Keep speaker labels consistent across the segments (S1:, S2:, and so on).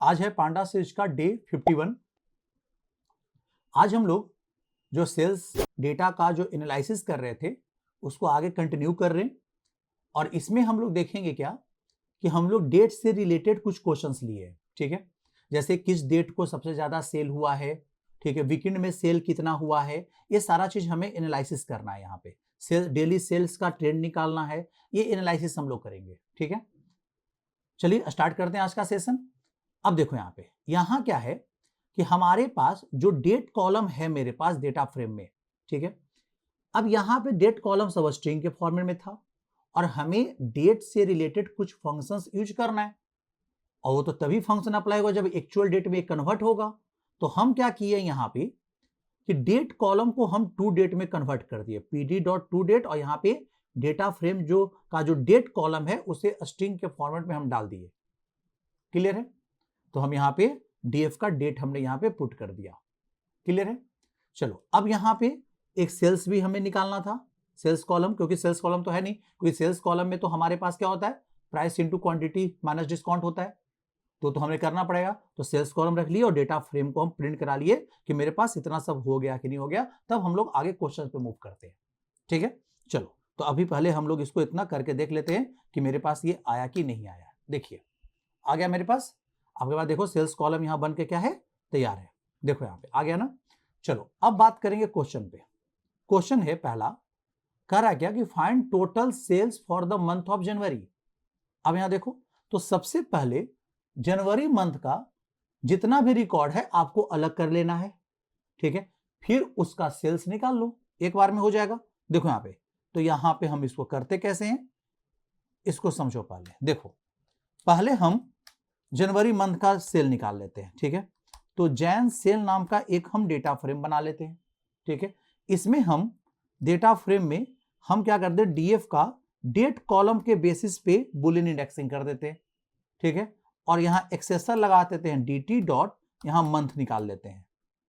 S1: आज है पांडा सीरीज का डे 51। आज हम लोग जो सेल्स डेटा का जो एनालिसिस कर रहे थे उसको आगे कंटिन्यू कर रहे हैं और इसमें हम लोग देखेंगे क्या कि हम लोग डेट से रिलेटेड कुछ क्वेश्चंस लिए हैं। ठीक है, जैसे किस डेट को सबसे ज्यादा सेल हुआ है, ठीक है, वीकेंड में सेल कितना हुआ है, ये सारा चीज हमें एनालिसिस करना है। यहाँ पे सेल डेली सेल्स का ट्रेंड निकालना है, ये एनालिसिस हम लोग करेंगे। ठीक है, चलिए स्टार्ट करते हैं आज का सेशन। अब देखो यहाँ क्या है कि हमारे पास जो डेट कॉलम है मेरे पास डेटा फ्रेम में, ठीक है, अब यहाँ पे डेट कॉलम सब स्ट्रिंग के फॉर्मेट में था और हमें डेट से रिलेटेड कुछ फंक्शंस यूज करना है और वो तो तभी फंक्शन अप्लाई होगा जब एक्चुअल डेट में कन्वर्ट होगा। तो हम क्या किए यहाँ पे कि डेट कॉलम को हम टू डेट में कन्वर्ट कर दिए, pd.toDate, और यहाँ पे डेटा फ्रेम जो डेट कॉलम है उसे स्ट्रिंग के फॉर्मेट में हम डाल दिए। क्लियर है? तो हम यहाँ पे डीएफ का डेट हमने यहाँ पे पुट कर दिया। क्लियर है? चलो अब यहाँ पे एक सेल्स भी हमें निकालना था, सेल्स कॉलम, क्योंकि सेल्स कॉलम तो है नहीं, क्योंकि सेल्स कॉलम में तो हमारे पास क्या होता है, price into quantity minus discount होता है, तो हमें करना पड़ेगा। तो सेल्स कॉलम रख लिए और डेटा फ्रेम को हम प्रिंट करा लिए कि मेरे पास इतना सब हो गया कि नहीं हो गया। तब हम लोग आगे क्वेश्चन पे मूव करते हैं। ठीक है, चलो तो अभी पहले हम लोग इसको इतना करके देख लेते हैं कि मेरे पास ये आया कि नहीं आया। देखिए आ गया मेरे पास। आपके पास देखो सेल्स कॉलम यहां बन के क्या है, तैयार है। देखो यहां पे आ गया ना। चलो अब बात करेंगे क्वेश्चन पे। क्वेश्चन है पहला, कह रहा क्या कि find total sales for the month of January. अब यहां देखो तो सबसे पहले जनवरी मंथ का जितना भी रिकॉर्ड है आपको अलग कर लेना है। ठीक है, फिर उसका सेल्स निकाल लो, एक बार में हो जाएगा। देखो यहां पे, तो यहां पे हम इसको करते कैसे हैं, इसको समझो। पहले देखो, पहले हम जनवरी मंथ का सेल निकाल लेते हैं। ठीक है, तो जैन सेल नाम का एक हम डेटा फ्रेम बना लेते हैं। ठीक है, इसमें हम डेटा फ्रेम में हम क्या करते हैं, डीएफ का डेट कॉलम के बेसिस पे बुलियन इंडेक्सिंग कर देते हैं। ठीक है, और यहां एक्सेसर लगा देते हैं dt डॉट, यहां मंथ निकाल लेते हैं।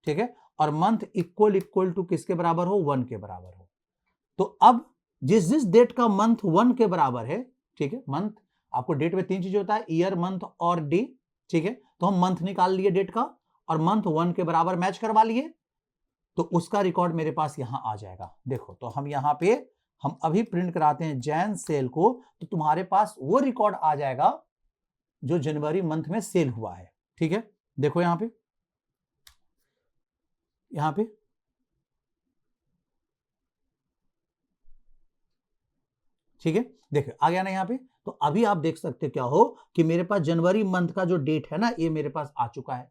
S1: ठीक है, और मंथ इक्वल टू किसके बराबर हो, 1 के बराबर हो। तो अब जिस डेट का मंथ 1 के बराबर है, ठीक है, मंथ आपको डेट में 3 चीज होता है, ईयर, मंथ और डे। ठीक है, तो हम मंथ निकाल लिए डेट का और मंथ 1 के बराबर मैच करवा लिए, तो उसका रिकॉर्ड मेरे पास यहां आ जाएगा। देखो तो हम यहां पे हम अभी प्रिंट कराते हैं जैन सेल को, तो तुम्हारे पास वो रिकॉर्ड आ जाएगा जो जनवरी मंथ में सेल हुआ है। ठीक है, देखो यहां पे ठीक है, देखो आ गया ना यहाँ पे। तो अभी आप देख सकते क्या हो कि मेरे पास जनवरी मंथ का जो डेट है ना, ये मेरे पास आ चुका है।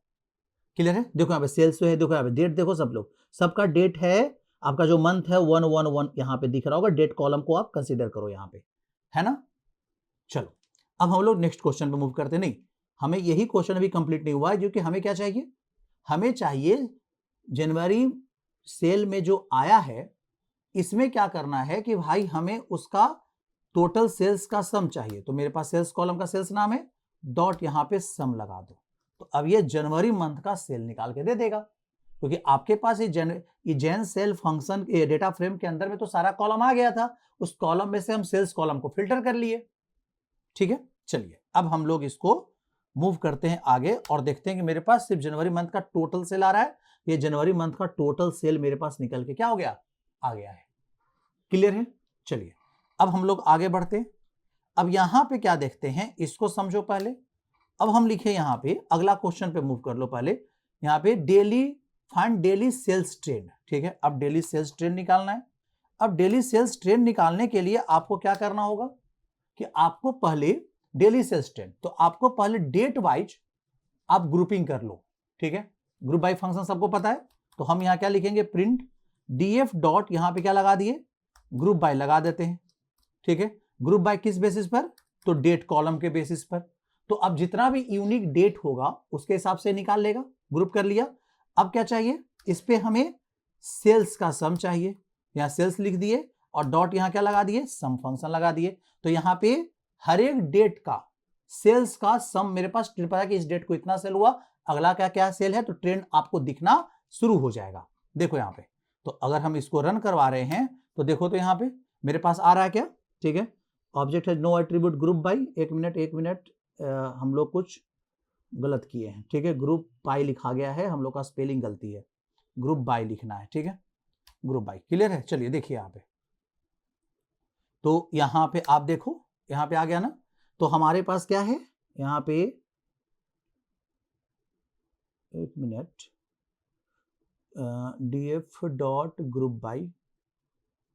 S1: क्लियर है? देखो यहाँ पे सेल्स है, देखो यहाँ पे डेट, देखो सब लोग सबका डेट है। आपका जो मंथ है 111 यहाँ पे दिख रहा होगा, डेट कॉलम को आप कंसीडर करो यहाँ पे, है ना। चलो अब हम लोग नेक्स्ट क्वेश्चन पे मूव करते। नहीं, हमें यही क्वेश्चन अभी कंप्लीट नहीं हुआ है, क्योंकि हमें क्या चाहिए, हमें चाहिए जनवरी सेल में जो आया है इसमें क्या करना है कि भाई हमें उसका टोटल सेल्स का सम चाहिए। तो मेरे पास सेल्स कॉलम का सेल्स नाम है, डॉट यहां पे सम लगा दो। तो अब ये जनवरी मंथ का सेल निकाल के दे देगा, क्योंकि आपके पास ये जैन सेल फंक्शन डेटा फ्रेम के अंदर में तो सारा कॉलम आ गया था, उस कॉलम में से हम सेल्स कॉलम को फिल्टर कर लिए। ठीक है, चलिए अब हम लोग इसको मूव करते हैं आगे और देखते हैं कि मेरे पास सिर्फ जनवरी मंथ का टोटल सेल आ रहा है। ये जनवरी मंथ का टोटल सेल मेरे पास निकल के क्या हो गया, आ गया है। क्लियर है? चलिए अब हम लोग आगे बढ़ते हैं। अब यहां पे क्या देखते हैं, इसको समझो पहले। अब हम लिखे यहां पे, अगला क्वेश्चन पे मूव कर लो। पहले यहां पे फाइंड डेली सेल्स ट्रेंड। ठीक है, अब डेली सेल्स ट्रेंड निकालना है। अब डेली सेल्स ट्रेंड निकालने के लिए आपको क्या करना होगा कि आपको पहले डेली सेल्स ट्रेंड, तो आपको पहले डेट वाइज आप ग्रुपिंग कर लो। ठीक है, ग्रुप बाय फंक्शन सबको पता है, तो हम यहां क्या लिखेंगे, प्रिंट डीएफ डॉट, यहां पे क्या लगा दिए, ग्रुप बाय लगा देते हैं। ठीक है, ग्रुप बाय किस बेसिस पर, तो डेट कॉलम के बेसिस पर। तो अब जितना भी यूनिक डेट होगा उसके हिसाब से निकाल लेगा, ग्रुप कर लिया। अब क्या चाहिए, इस पे हमें सेल्स का सम चाहिए, यहां सेल्स लिख दिए और डॉट यहां क्या लगा दिए, सम फंक्शन लगा दिए। तो यहां पे हर एक डेट का सेल्स का सम मेरे पास पता है कि इस डेट को इतना सेल हुआ, अगला क्या क्या सेल है, तो ट्रेंड आपको दिखना शुरू हो जाएगा। देखो यहां पे, तो अगर हम इसको रन करवा रहे हैं तो देखो तो यहां पे मेरे पास आ रहा है क्या। ठीक है, ऑब्जेक्ट है नो एट्रीब्यूट ग्रुप बाय, एक मिनट हम लोग कुछ गलत किए हैं, ठीक है, ग्रुप बाय लिखा गया है, हम लोग का स्पेलिंग गलती है, ग्रुप बाय लिखना है, ठीक है, ग्रुप बाय। क्लियर है? चलिए देखिए यहाँ पे, तो यहाँ पे आप देखो, यहाँ पे आ गया ना, तो हमारे पास क्या है यहाँ पे, एक minute, df dot group by,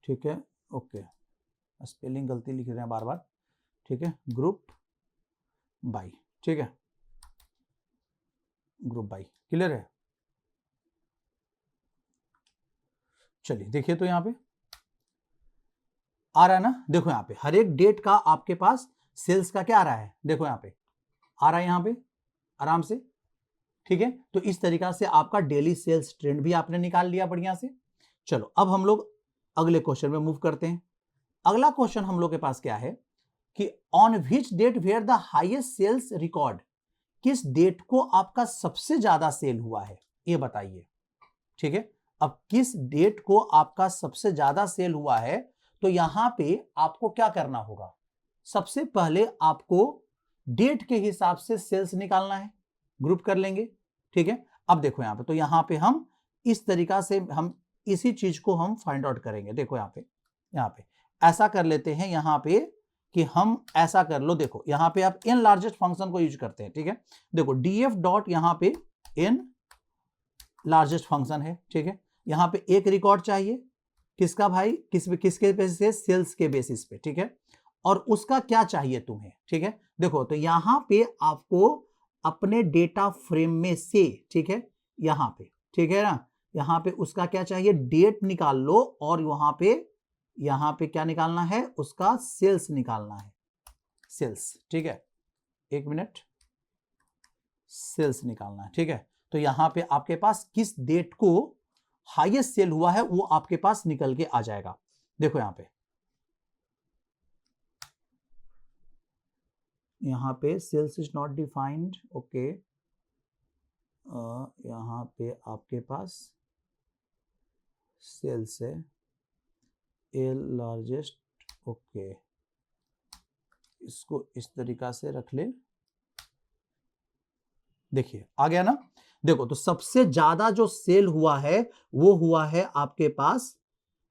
S1: ठीक है, ओके, स्पेलिंग गलती लिख रहे हैं बार बार, ठीक है, ग्रुप बाय, ठीक है, ग्रुप बाय। क्लियर है? चलिए देखिए, तो यहाँ पे आ रहा है ना, देखो यहाँ पे हर एक डेट का आपके पास सेल्स का क्या आ रहा है, देखो यहाँ पे आ रहा है, यहाँ पे आराम से, ठीक है। तो इस तरीका से आपका डेली सेल्स ट्रेंड भी आपने निकाल लिया बढ़िया से। चलो अब हम लोग अगले क्वेश्चन में मूव करते हैं। अगला क्वेश्चन हम लोग के पास क्या है कि on which date where the highest sales record, किस डेट को आपका सबसे ज्यादा सेल हुआ है ये बताइए, ठीक है। अब किस डेट को आपका सबसे ज्यादा सेल हुआ है, तो यहां पे आपको क्या करना होगा, सबसे पहले आपको डेट के हिसाब से सेल्स निकालना है, ग्रुप कर लेंगे, ठीक है। अब देखो यहां पे, तो यहां पे हम इस तरीका से हम इसी चीज को हम फाइंड आउट करेंगे। देखो यहाँ पे ऐसा कर लेते हैं, यहाँ पे कि हम ऐसा कर लो, देखो यहाँ पे आप n लार्जेस्ट फंक्शन को यूज करते हैं, ठीक है। देखो df डॉट यहाँ पे n लार्जेस्ट फंक्शन है, ठीक है। यहाँ पे एक रिकॉर्ड चाहिए, किसका भाई, किसके बेसिस पे, सेल्स के बेसिस पे, ठीक है। और उसका क्या चाहिए तुम्हें, ठीक है। देखो तो यहाँ पे आपको अपने डेटा फ्रेम में से, ठीक है, यहाँ पे, ठीक है ना, यहाँ पे उसका क्या चाहिए, डेट निकाल लो, और यहाँ पे क्या निकालना है, उसका सेल्स निकालना है, सेल्स, ठीक है, एक मिनट, सेल्स निकालना है, ठीक है। तो यहाँ पे आपके पास किस डेट को हाईएस्ट सेल हुआ है वो आपके पास निकल के आ जाएगा। देखो यहाँ पे sales is not defined, okay, यहाँ पे आपके पास सेल्स है एल लार्जेस्ट, ओके, इसको इस तरीका से रख ले, देखिए आ गया ना। देखो तो सबसे ज्यादा जो सेल हुआ है वो हुआ है आपके पास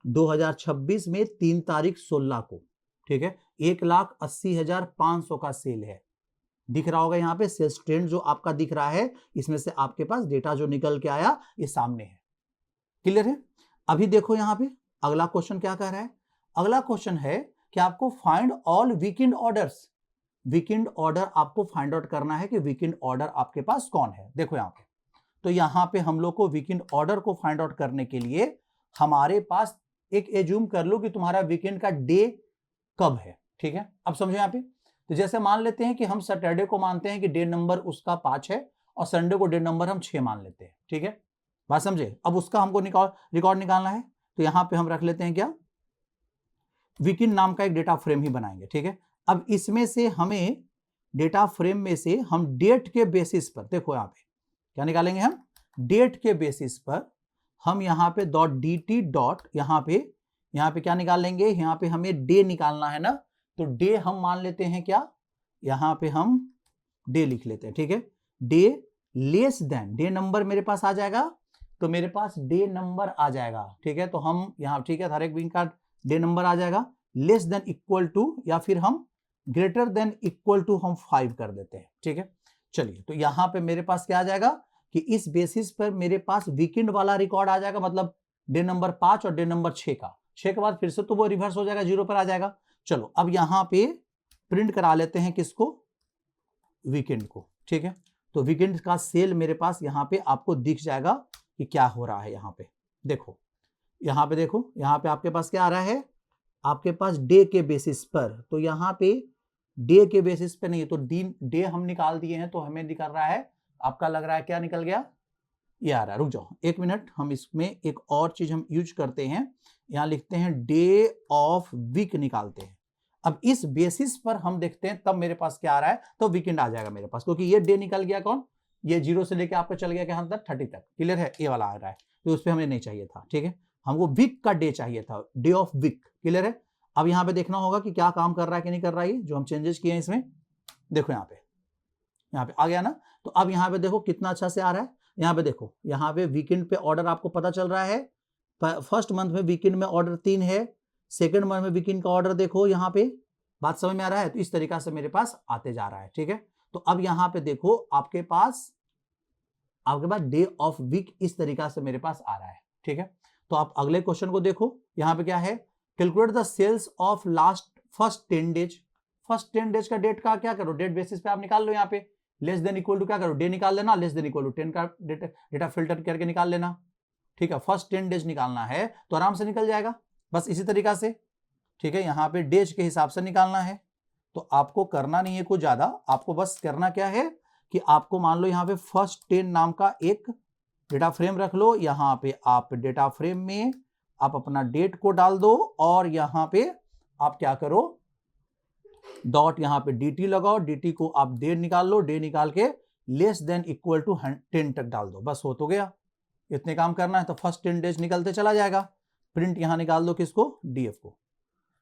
S1: 2026 में 3 तारीख 16 को, ठीक है, 1,80,500 का सेल है, दिख रहा होगा यहाँ पे सेल्स ट्रेंड जो आपका दिख रहा है, इसमें से आपके पास डेटा जो निकल के आया ये सामने है। क्लियर है? अभी देखो यहाँ पे अगला क्वेश्चन क्या कह रहा है, अगला क्वेश्चन है कि आपको find all weekend orders, weekend order आपको फाइंड आउट करना है कि वीकेंड ऑर्डर आपके पास कौन है। देखो यहाँ पे, तो यहाँ पे हम लोग को वीकेंड ऑर्डर को फाइंड आउट करने के लिए हमारे पास एक एज्यूम कर लो कि तुम्हारा वीकेंड का डे कब है, ठीक है। अब समझो यहाँ पे, तो जैसे मान लेते हैं कि हम सैटरडे को मानते हैं कि डे नंबर उसका 5 है और संडे को डे नंबर हम 6 मान लेते हैं, ठीक है, बात समझे। अब उसका हमको रिकॉर्ड निकालना है, तो यहाँ पे हम रख लेते हैं क्या, वीकेंड नाम का एक डेटा फ्रेम ही बनाएंगे, ठीक है। अब इसमें से हमें डेटा फ्रेम में से हम डेट के बेसिस पर, देखो यहाँ पे क्या निकालेंगे, हम डेट के बेसिस पर हम यहाँ पे .dt डॉट यहाँ पे क्या निकाल लेंगे, यहाँ पे हमें डे निकालना है ना, तो डे हम मान लेते हैं क्या, यहाँ पे हम डे लिख लेते हैं, ठीक है। Day less than, day number मेरे पास आ जाएगा, तो मेरे पास डे नंबर आ जाएगा, ठीक है। तो हम यहाँ, ठीक है, हर एक वीक का डे नंबर आ जाएगा, लेस देन इक्वल टू, या फिर हम ग्रेटर देन इक्वल टू हम 5 कर देते हैं, ठीक है। चलिए तो यहाँ पे मेरे पास क्या आ जाएगा कि इस बेसिस पर मेरे पास वीकेंड वाला रिकॉर्ड आ जाएगा, मतलब डे नंबर 5 और डे नंबर 6 का, 6 के बाद फिर से तो वो रिवर्स हो जाएगा, 0 पर आ जाएगा। चलो अब यहाँ पे प्रिंट करा लेते हैं किसको, वीकेंड को, ठीक है। तो वीकेंड का सेल मेरे पास यहाँ पे आपको दिख जाएगा कि क्या हो रहा है। यहाँ पे देखो, यहाँ पे देखो, यहाँ पे आपके पास क्या आ रहा है, आपके पास डे के बेसिस पर, तो यहाँ पे डे के बेसिस पे नहीं, तो डे हम निकाल दिए हैं, तो हमें निकल रहा है, आपका लग रहा है क्या निकल गया, ये आ रहा है, रुक जाओ एक मिनट, हम इसमें एक और चीज हम यूज करते हैं, यहाँ लिखते हैं डे ऑफ वीक निकालते हैं। अब इस बेसिस पर हम देखते हैं तब मेरे पास क्या आ रहा है, तो वीकेंड आ जाएगा मेरे पास, क्योंकि ये डे निकल गया कौन, ये 0 से लेके आपका चल गया कहां तक, 30 तक। क्लियर है? ये वाला आ रहा है, तो उस पर हमें नहीं चाहिए था, ठीक है, हमको वीक का डे चाहिए था, डे ऑफ वीक। क्लियर है? अब यहाँ पे देखना होगा कि क्या काम कर रहा है कि नहीं कर रहा है, जो हम चेंजेस किए हैं इसमें, देखो यहाँ पे आ गया ना। तो अब यहाँ पे देखो कितना अच्छा से आ रहा है। यहाँ पे देखो, यहाँ पे वीकेंड पे ऑर्डर आपको पता चल रहा है। फर्स्ट मंथ में वीकेंड में ऑर्डर 3 है, सेकंड मंथ में वीकेंड का ऑर्डर देखो, यहाँ पे बात समझ में आ रहा है। तो इस तरीका से मेरे पास आते जा रहा है, ठीक है। तो अब यहाँ पे देखो आपके पास डे ऑफ वीक इस तरीका से मेरे पास आ रहा है, ठीक है। तो आप अगले क्वेश्चन को देखो, यहाँ पे क्या है, calculate the sales of last first 10 days. First 10 days का डेट का क्या करो, डेट बेसिस पे आप निकाल लो। यहाँ पे लेस देन इक्वल टू क्या करो, डे निकाल लेना, लेस देन इक्वल टू 10 का डेटा फिल्टर करके निकाल लेना, ठीक है। फर्स्ट 10 डेज निकालना है तो आराम से निकल जाएगा, बस इसी तरीका से, ठीक है। यहाँ पे डेज के हिसाब से निकालना है, तो आपको करना नहीं है कुछ ज्यादा, आपको बस करना क्या है कि आपको मान लो यहाँ पे फर्स्ट 10 नाम का एक डेटा फ्रेम रख लो। यहाँ पे आप डेटा फ्रेम में आप अपना डेट को डाल दो और यहाँ पे आप क्या करो, डॉट यहाँ पे dt लगाओ, dt को आप डे निकाल लो, डे निकाल के लेस देन इक्वल टू 10 तक डाल दो, बस हो तो गया। इतने काम करना है तो फर्स्ट 10 डेज निकलते चला जाएगा। प्रिंट यहां निकाल दो किसको, df को,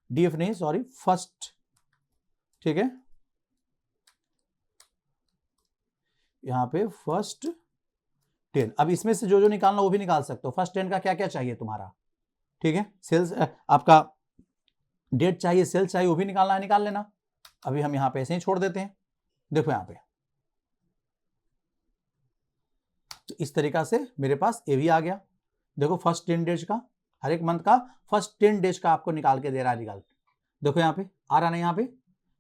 S1: df नहीं सॉरी फर्स्ट, ठीक है। यहां पे फर्स्ट 10, अब इसमें से जो निकालना वो भी निकाल सकते हो। फर्स्ट 10 का क्या क्या चाहिए तुम्हारा, ठीक है। सेल्स आपका डेट चाहिए, सेल्स चाहिए, वो भी निकालना है, निकाल लेना। अभी हम यहां पे ऐसे ही छोड़ देते हैं। देखो यहां पे तो इस तरीका से मेरे पास ये भी आ गया। देखो फर्स्ट 10 डेज का, हर एक मंथ का फर्स्ट 10 डेज का आपको निकाल के दे रहा है रिजल्ट। देखो यहाँ पे आ रहा ना, यहाँ पे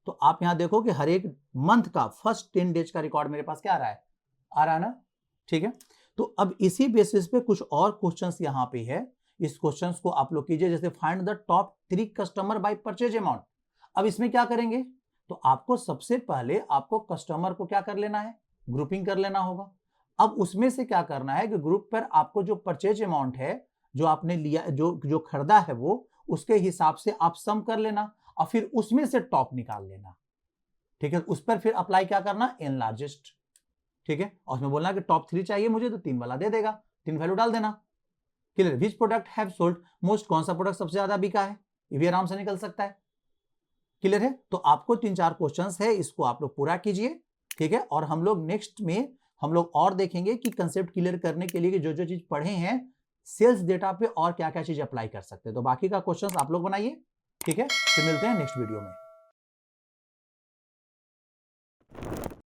S1: तो आप यहाँ देखो कि हर एक मंथ का फर्स्ट 10 डेज का रिकॉर्ड मेरे पास क्या आ रहा है, आ रहा है ना, ठीक है। तो अब इसी बेसिस पे कुछ और क्वेश्चंस यहाँ पे है, इस क्वेश्चंस को आप लोग कीजिए। जैसे find the top 3 customer by purchase amount. अब इसमें क्या करेंगे, तो आपको सबसे पहले आपको कस्टमर को क्या कर लेना है, ग्रुपिंग कर लेना होगा। अब उसमें से क्या करना है कि ग्रुप पर आपको जो परचेज अमाउंट है, जो आपने लिया, जो खरीदा है, वो उसके हिसाब से आप सम कर लेना और फिर उसमें से टॉप निकाल लेना, ठीक है। उस पर फिर अप्लाई क्या करना, एन लार्जेस्ट, ठीक है। और उसमें बोलना कि टॉप 3 चाहिए मुझे, तो 3 वाला दे देगा, 3 वैल्यू डाल देना। Clear. Which product have sold most, कौन सा प्रोडक्ट सबसे ज्यादा बिका है, ये भी आराम से निकल सकता है। क्लियर है। तो आपको 3-4 क्वेश्चंस है, इसको आप लोग पूरा कीजिए, ठीक है। और हम लोग नेक्स्ट में हम लोग और देखेंगे कि कंसेप्ट क्लियर करने के लिए जो चीज पढ़े हैं सेल्स डेटा पे और क्या क्या चीज अप्लाई कर सकते हैं। तो बाकी का क्वेश्चंस आप लोग बनाइए, ठीक है। फिर मिलते हैं नेक्स्ट वीडियो में।